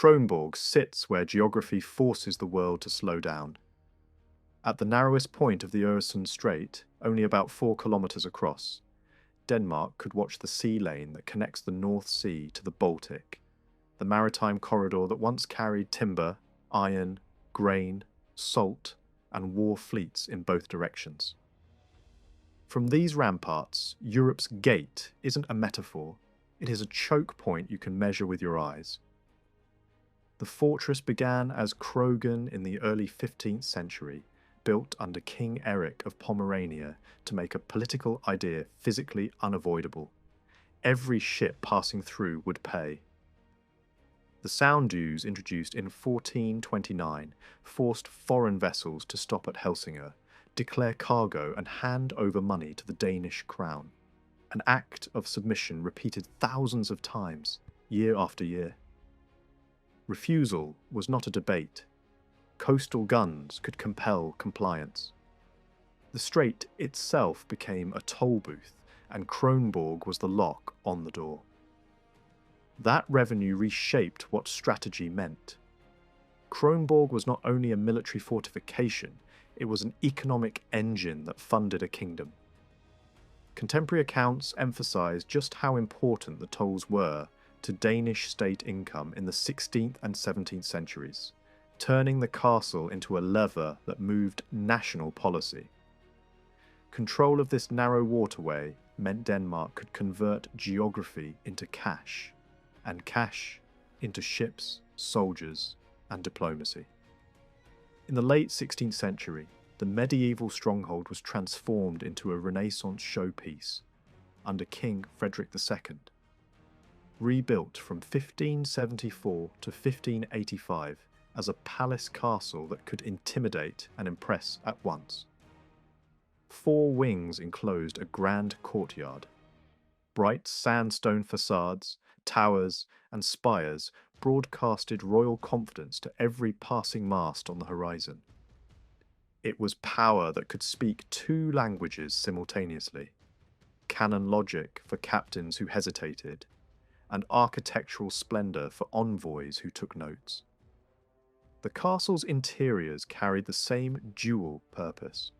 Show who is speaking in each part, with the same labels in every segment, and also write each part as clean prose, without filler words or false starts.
Speaker 1: Kronborg sits where geography forces the world to slow down. At the narrowest point of the Strait, only about 4 kilometers across, Denmark could watch the sea lane that connects the North Sea to the Baltic, the maritime corridor that once carried timber, iron, grain, salt, and war fleets in both directions. From these ramparts, Europe's gate isn't a metaphor, it is a choke point you can measure with your eyes. The fortress began as Krogan in the early 15th century, built under King Eric of Pomerania to make a political idea physically unavoidable. Every ship passing through would pay. The sound dues introduced in 1429 forced foreign vessels to stop at Helsingør, declare cargo and hand over money to the Danish crown, an act of submission repeated thousands of times, year after year. Refusal was not a debate. Coastal guns could compel compliance. The strait itself became a toll booth, and Kronborg was the lock on the door. That revenue reshaped what strategy meant. Kronborg was not only a military fortification, it was an economic engine that funded a kingdom. Contemporary accounts emphasize just how important the tolls were to Danish state income in the 16th and 17th centuries, turning the castle into a lever that moved national policy. Control of this narrow waterway meant Denmark could convert geography into cash, and cash into ships, soldiers, and diplomacy. In the late 16th century, the medieval stronghold was transformed into a Renaissance showpiece under King Frederick II. Rebuilt from 1574 to 1585 as a palace castle that could intimidate and impress at once. 4 wings enclosed a grand courtyard. Bright sandstone facades, towers, and spires broadcasted royal confidence to every passing mast on the horizon. It was power that could speak 2 languages simultaneously, canon logic for captains who hesitated, and architectural splendor for envoys who took notes. The castle's interiors carried the same dual purpose.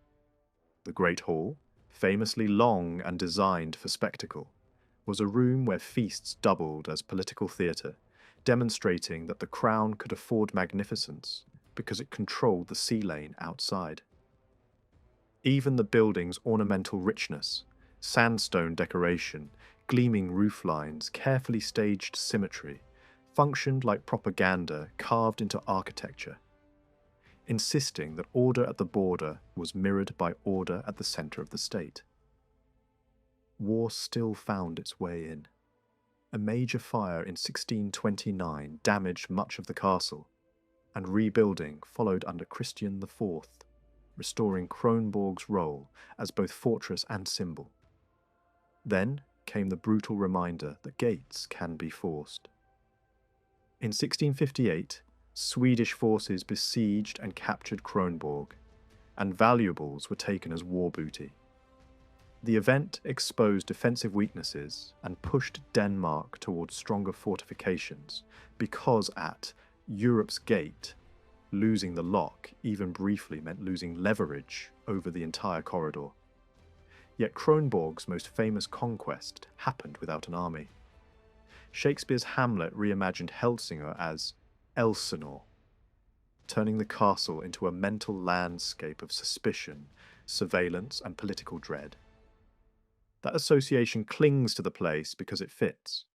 Speaker 1: The Great Hall, famously long and designed for spectacle, was a room where feasts doubled as political theatre, demonstrating that the crown could afford magnificence because it controlled the sea lane outside. Even the building's ornamental richness, sandstone decoration, gleaming roof lines, carefully staged symmetry, functioned like propaganda carved into architecture, insisting that order at the border was mirrored by order at the centre of the state. War still found its way in. A major fire in 1629 damaged much of the castle, and rebuilding followed under Christian IV, restoring Kronborg's role as both fortress and symbol. Then came the brutal reminder that gates can be forced. In 1658, Swedish forces besieged and captured Kronborg, and valuables were taken as war booty. The event exposed defensive weaknesses and pushed Denmark towards stronger fortifications because at Europe's gate, losing the lock even briefly meant losing leverage over the entire corridor. Yet Kronborg's most famous conquest happened without an army. Shakespeare's Hamlet reimagined Helsingør as Elsinore, turning the castle into a mental landscape of suspicion, surveillance, and political dread. That association clings to the place because it fits.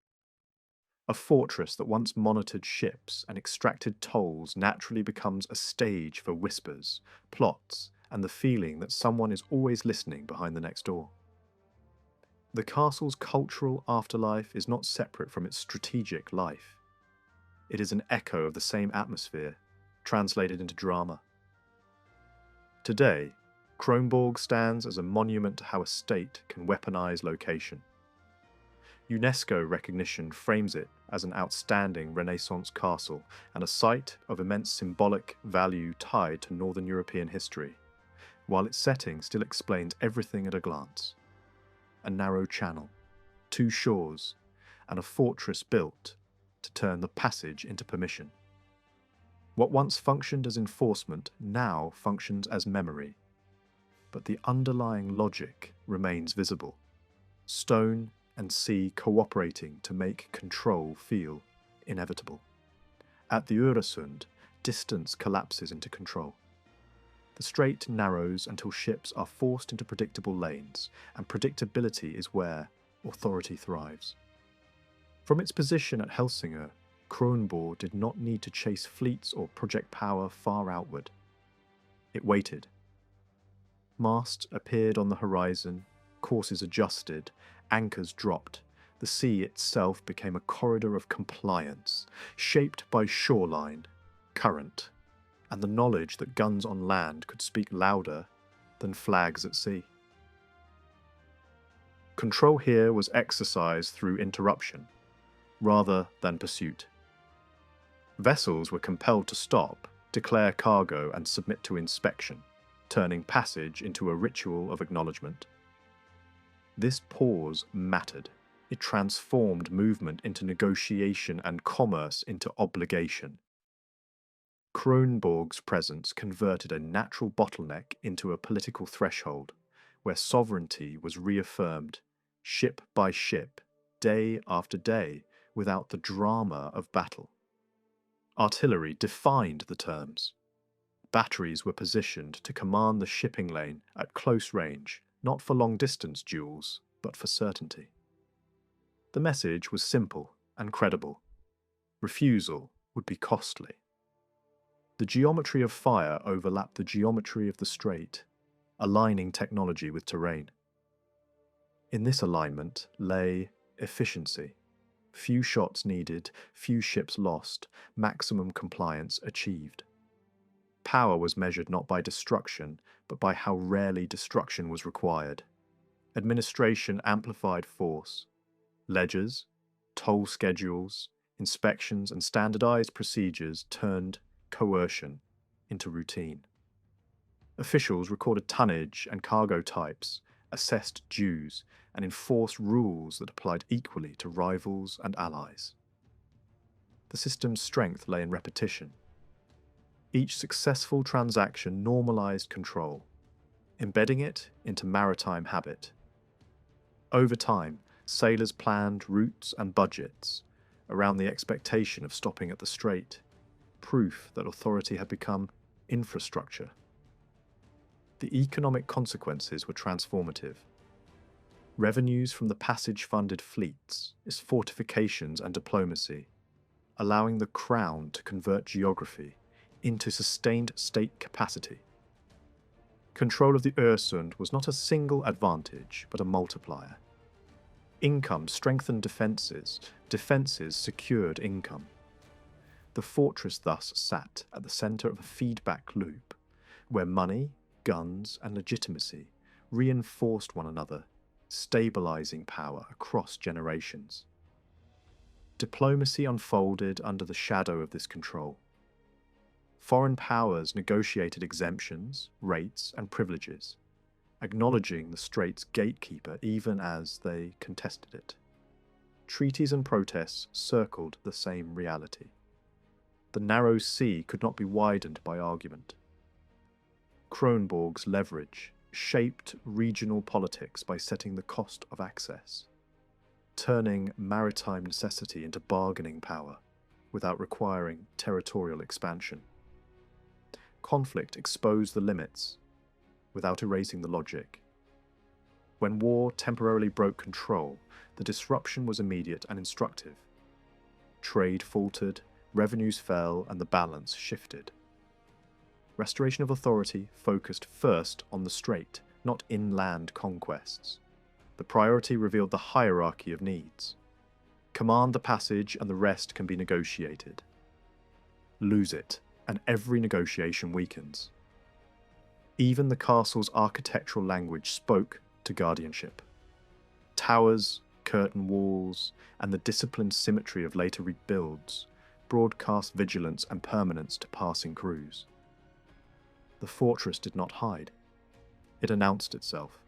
Speaker 1: A fortress that once monitored ships and extracted tolls naturally becomes a stage for whispers, plots, and the feeling that someone is always listening behind the next door. The castle's cultural afterlife is not separate from its strategic life. It is an echo of the same atmosphere, translated into drama. Today, Kronborg stands as a monument to how a state can weaponize location. UNESCO recognition frames it as an outstanding Renaissance castle and a site of immense symbolic value tied to Northern European history, while its setting still explains everything at a glance. A narrow channel, 2 shores, and a fortress built to turn the passage into permission. What once functioned as enforcement now functions as memory, but the underlying logic remains visible. Stone and sea cooperating to make control feel inevitable. At the Öresund, distance collapses into control. The strait narrows until ships are forced into predictable lanes, and predictability is where authority thrives. From its position at Helsingør, Kronborg did not need to chase fleets or project power far outward. It waited. Masts appeared on the horizon, courses adjusted, anchors dropped. The sea itself became a corridor of compliance, shaped by shoreline, current, and the knowledge that guns on land could speak louder than flags at sea. Control here was exercised through interruption, rather than pursuit. Vessels were compelled to stop, declare cargo, and submit to inspection, turning passage into a ritual of acknowledgement. This pause mattered. It transformed movement into negotiation and commerce into obligation. Kronborg's presence converted a natural bottleneck into a political threshold, where sovereignty was reaffirmed, ship by ship, day after day, without the drama of battle. Artillery defined the terms. Batteries were positioned to command the shipping lane at close range, not for long-distance duels, but for certainty. The message was simple and credible. Refusal would be costly. The geometry of fire overlapped the geometry of the strait, aligning technology with terrain. In this alignment lay efficiency. Few shots needed, few ships lost, maximum compliance achieved. Power was measured not by destruction, but by how rarely destruction was required. Administration amplified force. Ledgers, toll schedules, inspections, and standardized procedures turned coercion into routine. Officials recorded tonnage and cargo types, assessed dues, and enforced rules that applied equally to rivals and allies. The system's strength lay in repetition. Each successful transaction normalized control, embedding it into maritime habit. Over time, sailors planned routes and budgets around the expectation of stopping at the strait, proof that authority had become infrastructure. The economic consequences were transformative. Revenues from the passage funded fleets, its fortifications and diplomacy, allowing the crown to convert geography into sustained state capacity. Control of the Öresund was not a single advantage, but a multiplier. Income strengthened defences, defences secured income. The fortress thus sat at the centre of a feedback loop, where money, guns, and legitimacy reinforced one another, stabilizing power across generations. Diplomacy unfolded under the shadow of this control. Foreign powers negotiated exemptions, rates, and privileges, acknowledging the strait's gatekeeper even as they contested it. Treaties and protests circled the same reality. The narrow sea could not be widened by argument. Kronborg's leverage shaped regional politics by setting the cost of access, turning maritime necessity into bargaining power without requiring territorial expansion. Conflict exposed the limits without erasing the logic. When war temporarily broke control, the disruption was immediate and instructive. Trade faltered, revenues fell, and the balance shifted. Restoration of authority focused first on the strait, not inland conquests. The priority revealed the hierarchy of needs. Command the passage and the rest can be negotiated. Lose it, and every negotiation weakens. Even the castle's architectural language spoke to guardianship. Towers, curtain walls, and the disciplined symmetry of later rebuilds broadcast vigilance and permanence to passing crews. The fortress did not hide. It announced itself.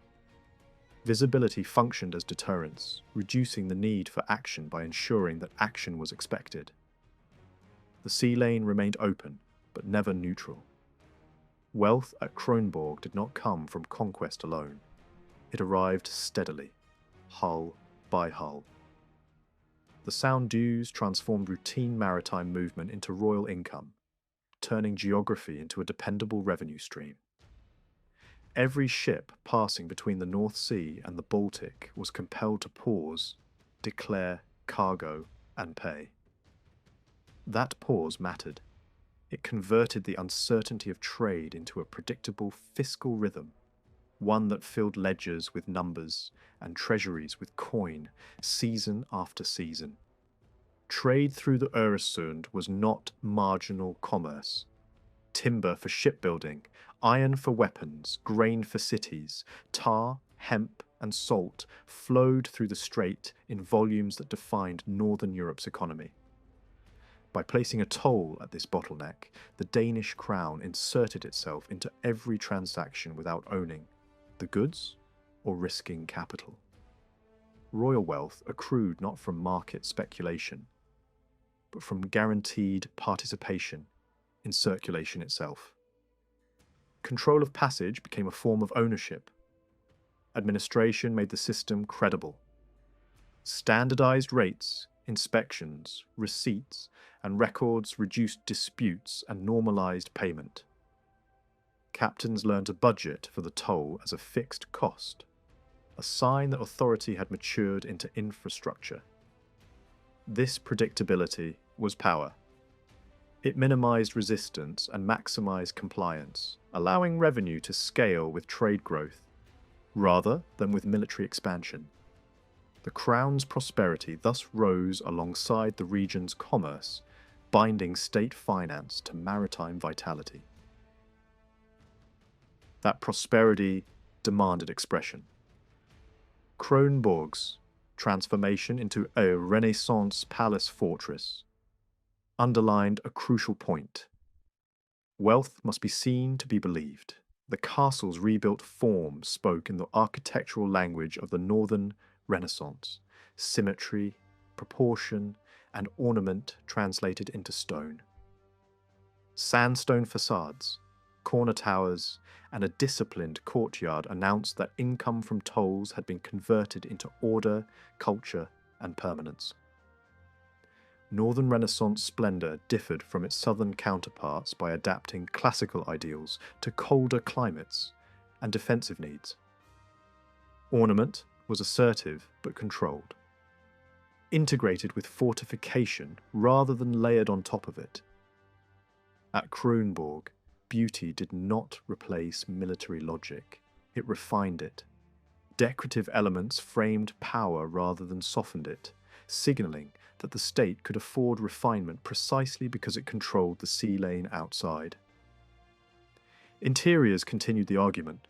Speaker 1: Visibility functioned as deterrence, reducing the need for action by ensuring that action was expected. The sea lane remained open, but never neutral. Wealth at Kronborg did not come from conquest alone. It arrived steadily, hull by hull. The Sound dues transformed routine maritime movement into royal income, turning geography into a dependable revenue stream. Every ship passing between the North Sea and the Baltic was compelled to pause, declare cargo, and pay. That pause mattered. It converted the uncertainty of trade into a predictable fiscal rhythm, one that filled ledgers with numbers and treasuries with coin, season after season. Trade through the Øresund was not marginal commerce. Timber for shipbuilding, iron for weapons, grain for cities, tar, hemp, and salt flowed through the strait in volumes that defined Northern Europe's economy. By placing a toll at this bottleneck, the Danish crown inserted itself into every transaction without owning the goods or risking capital. Royal wealth accrued not from market speculation, but from guaranteed participation in circulation itself. Control of passage became a form of ownership. Administration made the system credible. Standardized rates, inspections, receipts, and records reduced disputes and normalized payment. Captains learned to budget for the toll as a fixed cost, a sign that authority had matured into infrastructure. This predictability was power. It minimized resistance and maximized compliance, allowing revenue to scale with trade growth, rather than with military expansion. The crown's prosperity thus rose alongside the region's commerce, binding state finance to maritime vitality. That prosperity demanded expression. Kronborg's transformation into a Renaissance palace fortress underlined a crucial point. Wealth must be seen to be believed. The castle's rebuilt form spoke in the architectural language of the Northern Renaissance: symmetry, proportion, and ornament translated into stone. Sandstone facades, corner towers, and a disciplined courtyard announced that income from tolls had been converted into order, culture, and permanence. Northern Renaissance splendor differed from its southern counterparts by adapting classical ideals to colder climates and defensive needs. Ornament was assertive but controlled, integrated with fortification rather than layered on top of it. At Kronborg, beauty did not replace military logic, it refined it. Decorative elements framed power rather than softened it, signalling that the state could afford refinement precisely because it controlled the sea lane outside. Interiors continued the argument.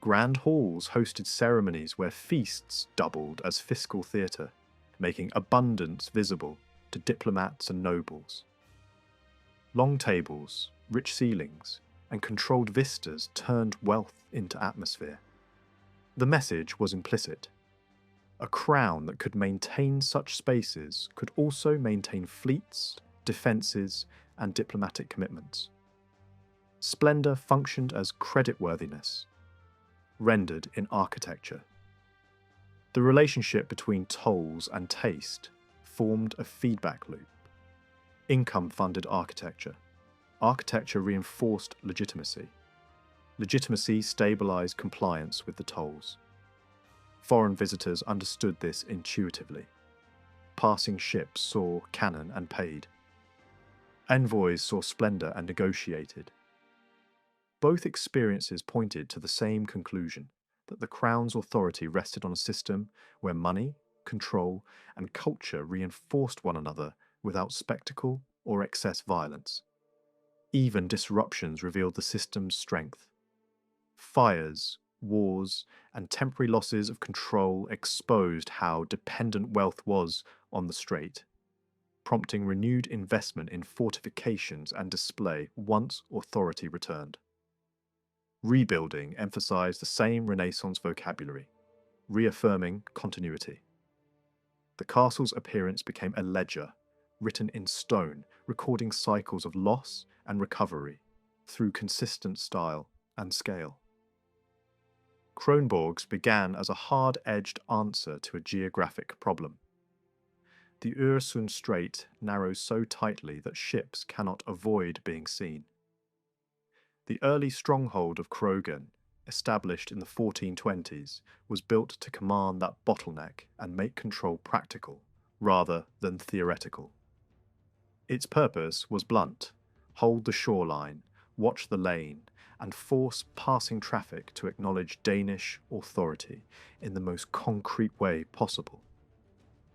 Speaker 1: Grand halls hosted ceremonies where feasts doubled as fiscal theatre, making abundance visible to diplomats and nobles. Long tables, rich ceilings, and controlled vistas turned wealth into atmosphere. The message was implicit. A crown that could maintain such spaces could also maintain fleets, defences, and diplomatic commitments. Splendour functioned as creditworthiness, rendered in architecture. The relationship between tolls and taste formed a feedback loop. Income funded architecture. Architecture reinforced legitimacy. Legitimacy stabilized compliance with the tolls. Foreign visitors understood this intuitively. Passing ships saw cannon and paid. Envoys saw splendor and negotiated. Both experiences pointed to the same conclusion, that the crown's authority rested on a system where money, control, and culture reinforced one another without spectacle or excess violence. Even disruptions revealed the system's strength. Fires, wars, and temporary losses of control exposed how dependent wealth was on the strait, prompting renewed investment in fortifications and display once authority returned. Rebuilding emphasized the same Renaissance vocabulary: reaffirming continuity. The castle's appearance became a ledger, written in stone, recording cycles of loss and recovery through consistent style and scale. Kronborgs began as a hard-edged answer to a geographic problem. The Øresund Strait narrows so tightly that ships cannot avoid being seen. The early stronghold of Krogen, established in the 1420s, was built to command that bottleneck and make control practical, rather than theoretical. Its purpose was blunt: hold the shoreline, watch the lane, and force passing traffic to acknowledge Danish authority in the most concrete way possible.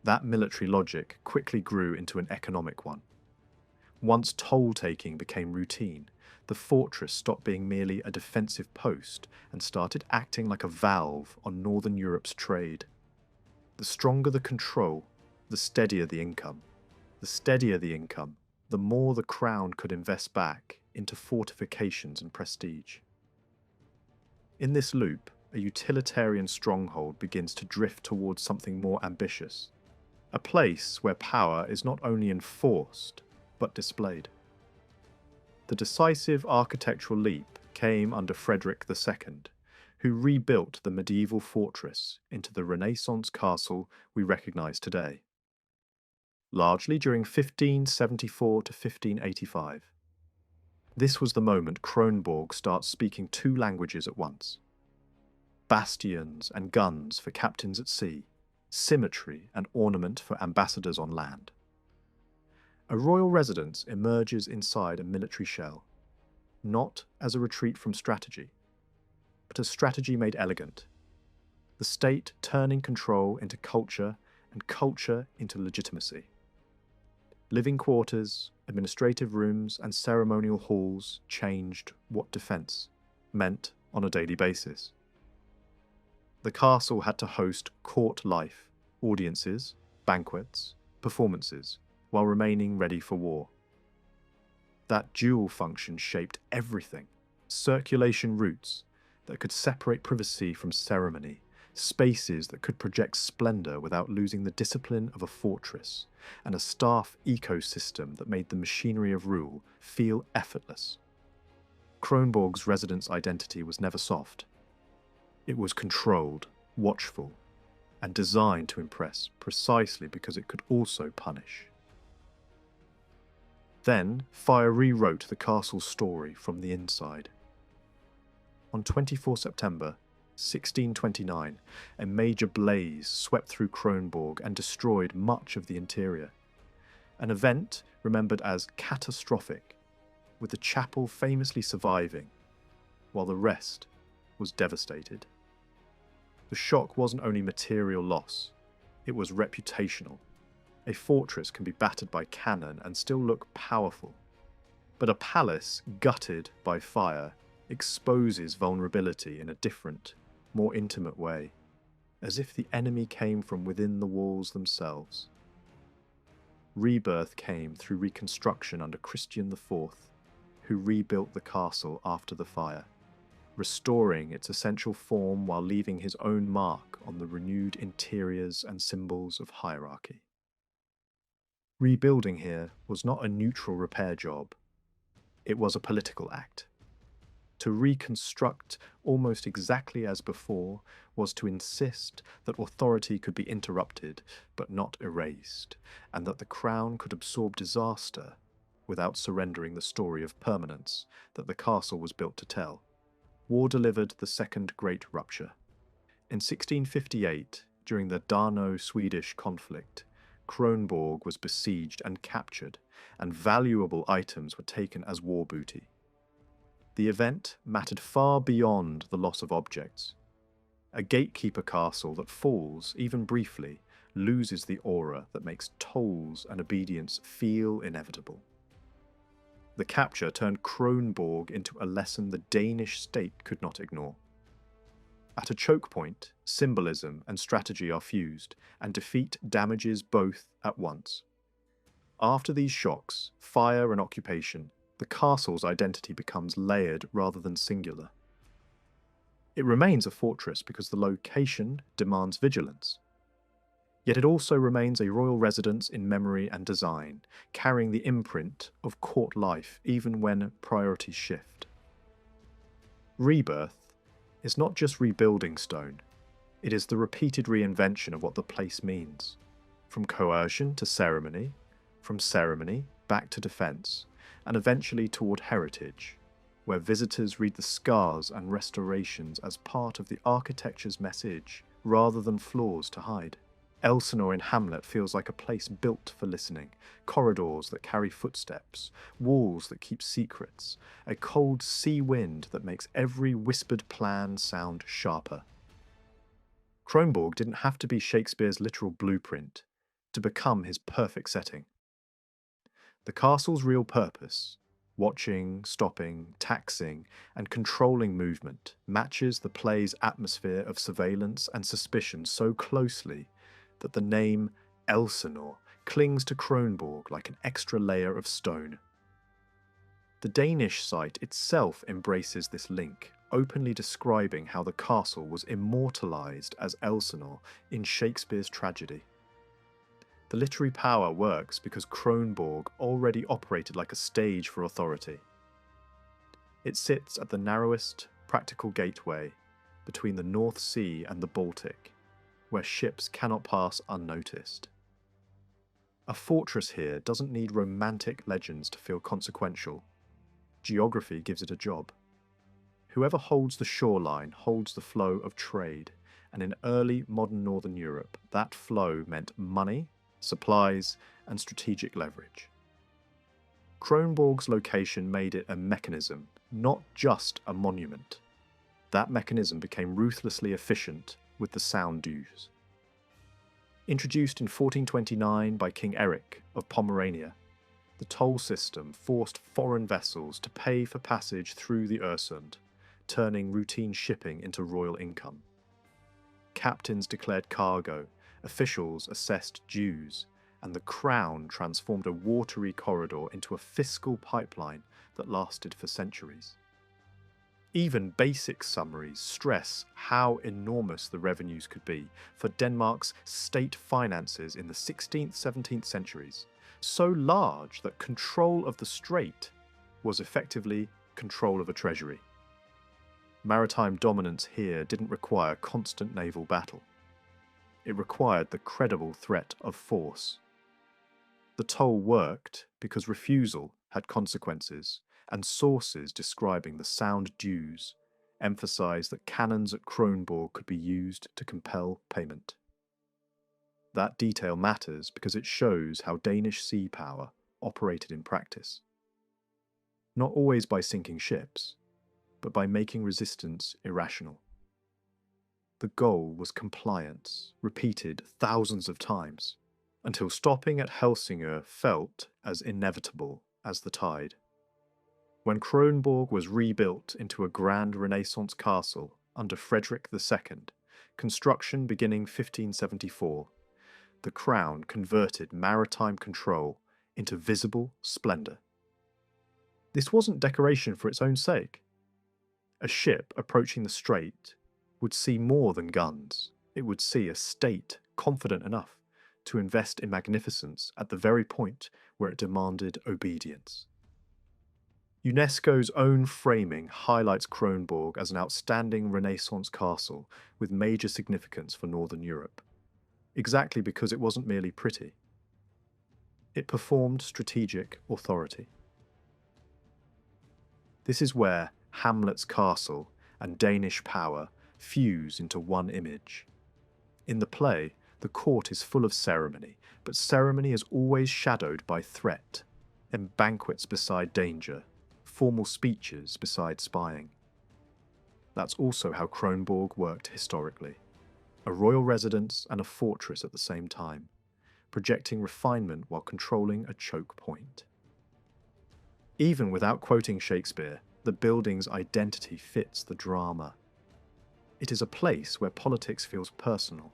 Speaker 1: That military logic quickly grew into an economic one. Once toll-taking became routine, the fortress stopped being merely a defensive post and started acting like a valve on Northern Europe's trade. The stronger the control, the steadier the income. The steadier the income, the more the crown could invest back into fortifications and prestige. In this loop, a utilitarian stronghold begins to drift towards something more ambitious, a place where power is not only enforced, but displayed. The decisive architectural leap came under Frederick II, who rebuilt the medieval fortress into the Renaissance castle we recognise today, largely during 1574 to 1585. This was the moment Kronborg starts speaking two languages at once: bastions and guns for captains at sea, symmetry and ornament for ambassadors on land. A royal residence emerges inside a military shell, not as a retreat from strategy, but a strategy made elegant. The state turning control into culture and culture into legitimacy. Living quarters, administrative rooms, and ceremonial halls changed what defence meant on a daily basis. The castle had to host court life, audiences, banquets, performances, while remaining ready for war. That dual function shaped everything: circulation routes that could separate privacy from ceremony, spaces that could project splendour without losing the discipline of a fortress, and a staff ecosystem that made the machinery of rule feel effortless. Kronborg's residence identity was never soft. It was controlled, watchful, and designed to impress precisely because it could also punish. Then, fire rewrote the castle's story from the inside. On 24 September 1629, a major blaze swept through Kronborg and destroyed much of the interior. An event remembered as catastrophic, with the chapel famously surviving, while the rest was devastated. The shock wasn't only material loss, it was reputational. A fortress can be battered by cannon and still look powerful, but a palace gutted by fire exposes vulnerability in a different, more intimate way, as if the enemy came from within the walls themselves. Rebirth came through reconstruction under Christian IV, who rebuilt the castle after the fire, restoring its essential form while leaving his own mark on the renewed interiors and symbols of hierarchy. Rebuilding here was not a neutral repair job, it was a political act. To reconstruct almost exactly as before was to insist that authority could be interrupted but not erased, and that the crown could absorb disaster without surrendering the story of permanence that the castle was built to tell. War delivered the second great rupture. In 1658, during the Dano-Swedish conflict, Kronborg was besieged and captured, and valuable items were taken as war booty. The event mattered far beyond the loss of objects. A gatekeeper castle that falls, even briefly, loses the aura that makes tolls and obedience feel inevitable. The capture turned Kronborg into a lesson the Danish state could not ignore. At a choke point, symbolism and strategy are fused, and defeat damages both at once. After these shocks, fire and occupation, the castle's identity becomes layered rather than singular. It remains a fortress because the location demands vigilance. Yet it also remains a royal residence in memory and design, carrying the imprint of court life even when priorities shift. Rebirth is not just rebuilding stone, it is the repeated reinvention of what the place means. From coercion to ceremony, from ceremony back to defence, and eventually toward heritage, where visitors read the scars and restorations as part of the architecture's message rather than flaws to hide. Elsinore in Hamlet feels like a place built for listening, corridors that carry footsteps, walls that keep secrets, a cold sea wind that makes every whispered plan sound sharper. Kronborg didn't have to be Shakespeare's literal blueprint to become his perfect setting. The castle's real purpose, watching, stopping, taxing, and controlling movement, matches the play's atmosphere of surveillance and suspicion so closely that the name Elsinore clings to Kronborg like an extra layer of stone. The Danish site itself embraces this link, openly describing how the castle was immortalised as Elsinore in Shakespeare's tragedy. The literary power works because Kronborg already operated like a stage for authority. It sits at the narrowest practical gateway between the North Sea and the Baltic, where ships cannot pass unnoticed. A fortress here doesn't need romantic legends to feel consequential. Geography gives it a job. Whoever holds the shoreline holds the flow of trade, and in early modern Northern Europe, that flow meant money, supplies, and strategic leverage. Kronborg's location made it a mechanism, not just a monument. That mechanism became ruthlessly efficient with the sound dues. Introduced in 1429 by King Eric of Pomerania, the toll system forced foreign vessels to pay for passage through the Øresund, turning routine shipping into royal income. Captains declared cargo, officials assessed dues, and the crown transformed a watery corridor into a fiscal pipeline that lasted for centuries. Even basic summaries stress how enormous the revenues could be for Denmark's state finances in the 16th, 17th centuries, so large that control of the strait was effectively control of a treasury. Maritime dominance here didn't require constant naval battle. It required the credible threat of force. The toll worked because refusal had consequences, and sources describing the sound dues emphasise that cannons at Kronborg could be used to compel payment. That detail matters because it shows how Danish sea power operated in practice. Not always by sinking ships, but by making resistance irrational. The goal was compliance, repeated thousands of times, until stopping at Helsingør felt as inevitable as the tide. When Kronborg was rebuilt into a grand Renaissance castle under Frederick II, construction beginning 1574, the crown converted maritime control into visible splendour. This wasn't decoration for its own sake. A ship approaching the strait would see more than guns. It would see a state confident enough to invest in magnificence at the very point where it demanded obedience. UNESCO's own framing highlights Kronborg as an outstanding Renaissance castle with major significance for Northern Europe, exactly because it wasn't merely pretty. It performed strategic authority. This is where Hamlet's castle and Danish power fuse into one image. In the play, the court is full of ceremony, but ceremony is always shadowed by threat, and banquets beside danger, formal speeches beside spying. That's also how Kronborg worked historically. A royal residence and a fortress at the same time, projecting refinement while controlling a choke point. Even without quoting Shakespeare, the building's identity fits the drama. It is a place where politics feels personal,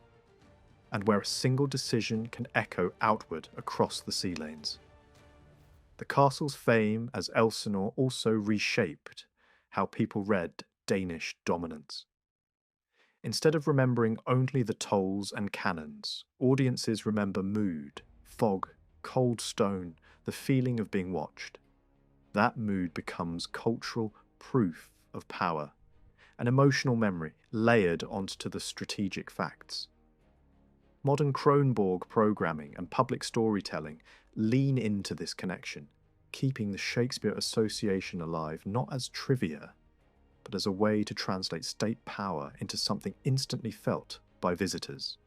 Speaker 1: and where a single decision can echo outward across the sea lanes. The castle's fame as Elsinore also reshaped how people read Danish dominance. Instead of remembering only the tolls and cannons, audiences remember mood, fog, cold stone, the feeling of being watched. That mood becomes cultural proof of power, an emotional memory layered onto the strategic facts. Modern Kronborg programming and public storytelling lean into this connection, keeping the Shakespeare association alive not as trivia, but as a way to translate state power into something instantly felt by visitors.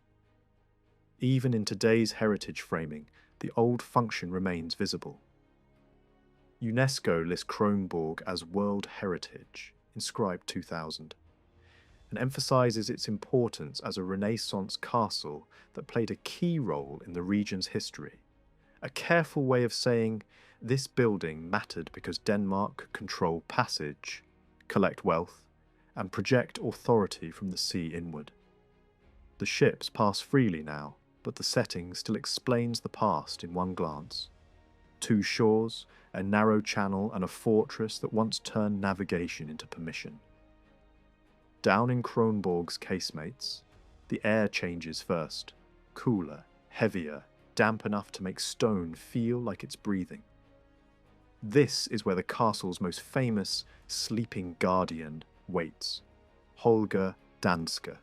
Speaker 1: Even in today's heritage framing, the old function remains visible. UNESCO lists Kronborg as World Heritage, inscribed 2000, and emphasises its importance as a Renaissance castle that played a key role in the region's history. A careful way of saying this building mattered because Denmark could control passage, collect wealth, and project authority from the sea inward. The ships pass freely now, but the setting still explains the past in one glance. 2 shores, a narrow channel, and a fortress that once turned navigation into permission. Down in Kronborg's casemates, the air changes first, cooler, heavier, damp enough to make stone feel like it's breathing. This is where the castle's most famous sleeping guardian waits, Holger Danske,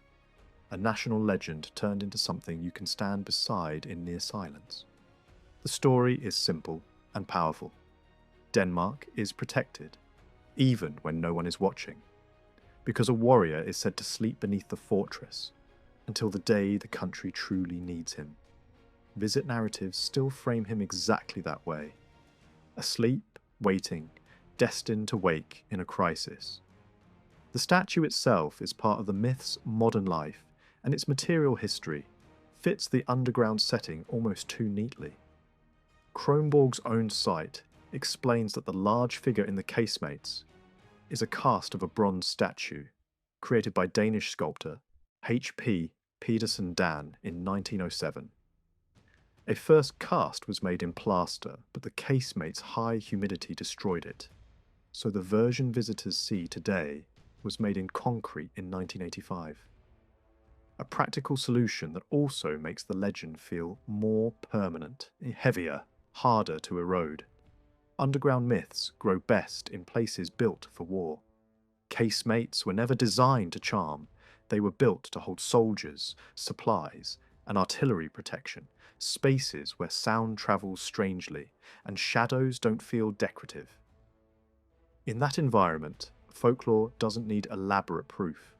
Speaker 1: a national legend turned into something you can stand beside in near silence. The story is simple and powerful. Denmark is protected, even when no one is watching, because a warrior is said to sleep beneath the fortress until the day the country truly needs him. Visit narratives still frame him exactly that way. Asleep, waiting, destined to wake in a crisis. The statue itself is part of the myth's modern life, and its material history fits the underground setting almost too neatly. Kronborg's own site explains that the large figure in the casemates is a cast of a bronze statue created by Danish sculptor H.P. Pedersen Dan in 1907. A first cast was made in plaster, but the casemate's high humidity destroyed it, so the version visitors see today was made in concrete in 1985. A practical solution that also makes the legend feel more permanent, heavier, harder to erode. Underground myths grow best in places built for war. Casemates were never designed to charm, they were built to hold soldiers, supplies, and artillery protection, spaces where sound travels strangely and shadows don't feel decorative. In that environment, folklore doesn't need elaborate proof.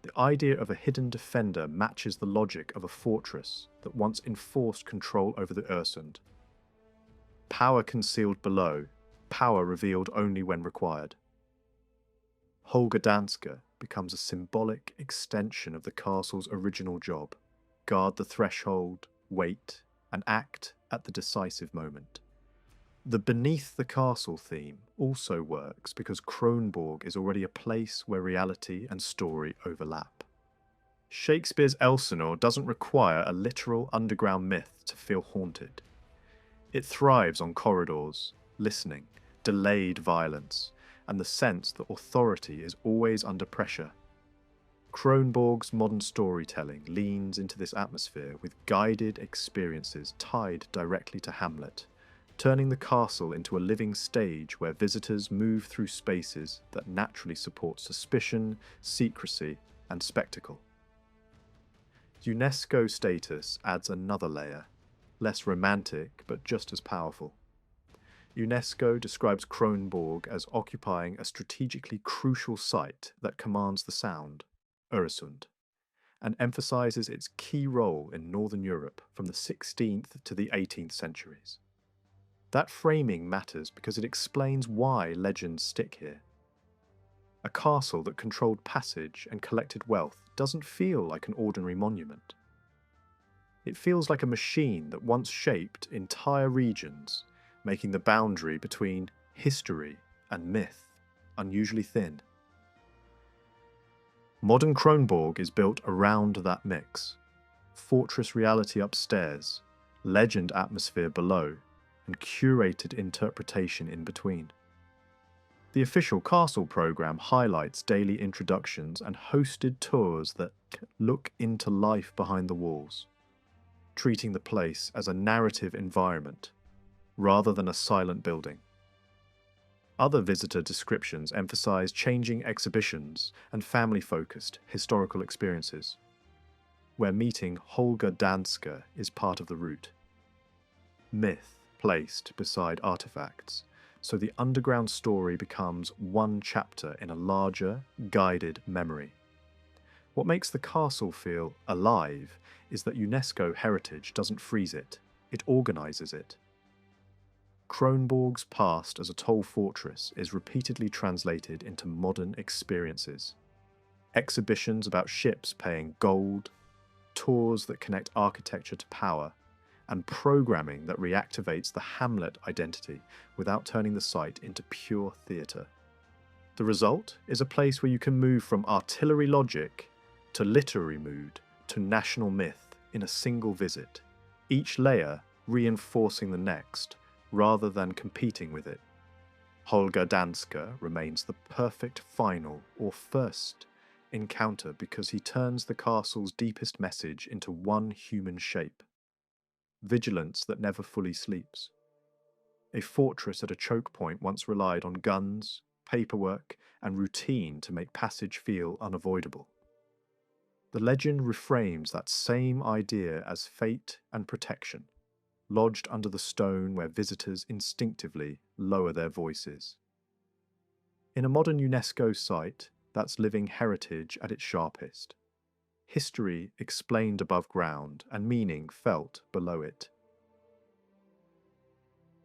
Speaker 1: The idea of a hidden defender matches the logic of a fortress that once enforced control over the Øresund. Power concealed below, power revealed only when required. Holger Danske becomes a symbolic extension of the castle's original job: guard the threshold, wait, and act at the decisive moment. The beneath the castle theme also works because Kronborg is already a place where reality and story overlap. Shakespeare's Elsinore doesn't require a literal underground myth to feel haunted. It thrives on corridors, listening, delayed violence, and the sense that authority is always under pressure. Kronborg's modern storytelling leans into this atmosphere with guided experiences tied directly to Hamlet, turning the castle into a living stage where visitors move through spaces that naturally support suspicion, secrecy, and spectacle. UNESCO status adds another layer, less romantic but just as powerful. UNESCO describes Kronborg as occupying a strategically crucial site that commands the sound, Øresund, and emphasises its key role in Northern Europe from the 16th to the 18th centuries. That framing matters because it explains why legends stick here. A castle that controlled passage and collected wealth doesn't feel like an ordinary monument. It feels like a machine that once shaped entire regions, making the boundary between history and myth unusually thin. Modern Kronborg is built around that mix. Fortress reality upstairs, legend atmosphere below, and curated interpretation in between. The official castle program highlights daily introductions and hosted tours that look into life behind the walls, treating the place as a narrative environment rather than a silent building. Other visitor descriptions emphasize changing exhibitions and family-focused historical experiences, where meeting Holger Danske is part of the route. Myth placed beside artifacts, so the underground story becomes one chapter in a larger, guided memory. What makes the castle feel alive is that UNESCO heritage doesn't freeze it, it organises it. Kronborg's past as a toll fortress is repeatedly translated into modern experiences. Exhibitions about ships paying gold, tours that connect architecture to power, and programming that reactivates the Hamlet identity without turning the site into pure theatre. The result is a place where you can move from artillery logic to literary mood to national myth in a single visit, each layer reinforcing the next rather than competing with it. Holger Danske remains the perfect final or first encounter because he turns the castle's deepest message into one human shape. Vigilance that never fully sleeps. A fortress at a choke point once relied on guns, paperwork, and routine to make passage feel unavoidable. The legend reframes that same idea as fate and protection, lodged under the stone where visitors instinctively lower their voices. In a modern UNESCO site, that's living heritage at its sharpest. History explained above ground and meaning felt below it.